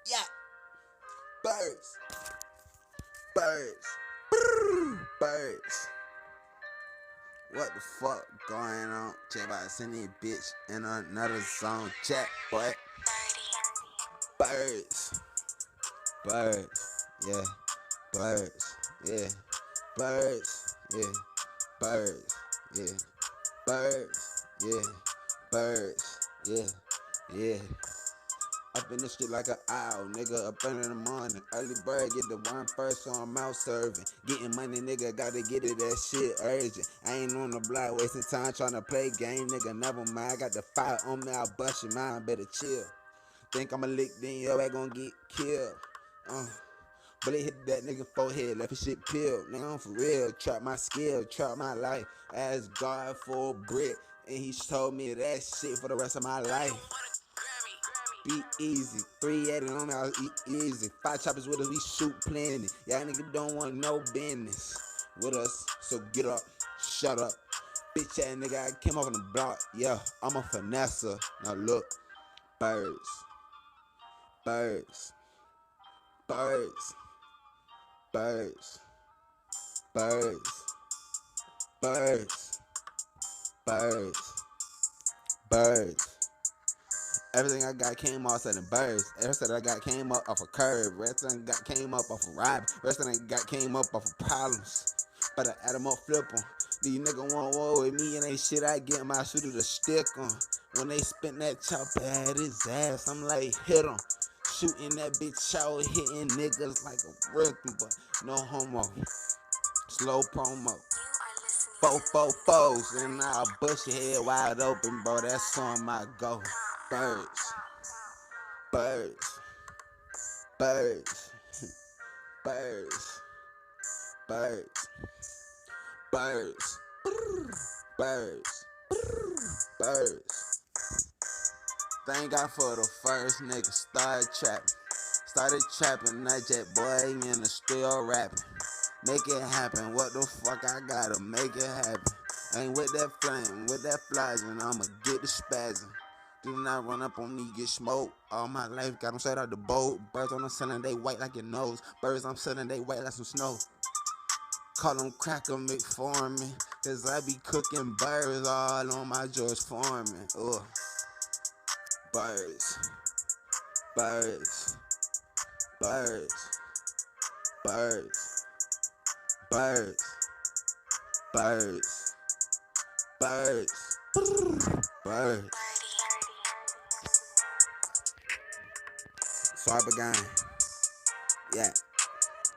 Yeah, birds, birds, birds. What the fuck going on? Check about to send this bitch in another zone. Chat, boy. Birds, birds, yeah, birds, yeah, birds, yeah, birds, yeah, birds, yeah, birds, yeah, yeah. Up in the street like an owl, nigga, up in the morning. Early bird get the worm first, so I'm out serving. Getting money, nigga, gotta get it, that shit urgent. I ain't on the block, wasting time tryna play game, nigga, never mind. Got the fire on me, I'll bust your mind, better chill. Think I'ma lick, then your ass gon' get killed. But it hit that nigga forehead, left his shit peeled. Nigga, I'm for real, trap my skill, trap my life. Ask God for a brick, and he told me that shit for the rest of my life. Be easy, 380 on me, I'll eat easy. 5 choppers with us, we shoot plenty. Y'all nigga don't want no business with us, so get up, shut up. Bitch ass nigga, I came off on the block, yeah, I'm a finesser. Now look, birds, birds, birds, birds, birds, birds, birds, birds. Everything I got came off of the birds. Everything I got came up off a curve. Everything I got came up off a ride. Everything I got came up off of problems. But I add them up, flip them. These niggas want war with me and they shit. I get my shooter to stick on. When they spin that chopper at his ass, I'm like, hit him. Shooting that bitch out, hitting niggas like a rookie, but no homo. Slow promo. Four foes, and I'll bust your head wide open, bro. That's on my go. Birds, birds, birds, birds, birds, birds, birds, birds. Thank God for the first nigga started trapping. Started trapping, that jet boy and still rapping. Make it happen, what the fuck I gotta make it happen. Ain't with that flame, with that flies, and I'ma get the spazzing. Do not run up on me, get smoked. All my life, got them straight out the boat. Birds on the ceiling, they white like your nose. Birds I'm selling, they white like some snow. Call them Cracker McFormin', cause I be cooking birds all on my George Foreman. Ugh. Birds, birds, birds, birds, birds, birds, birds, birds. Swipe again. Yeah.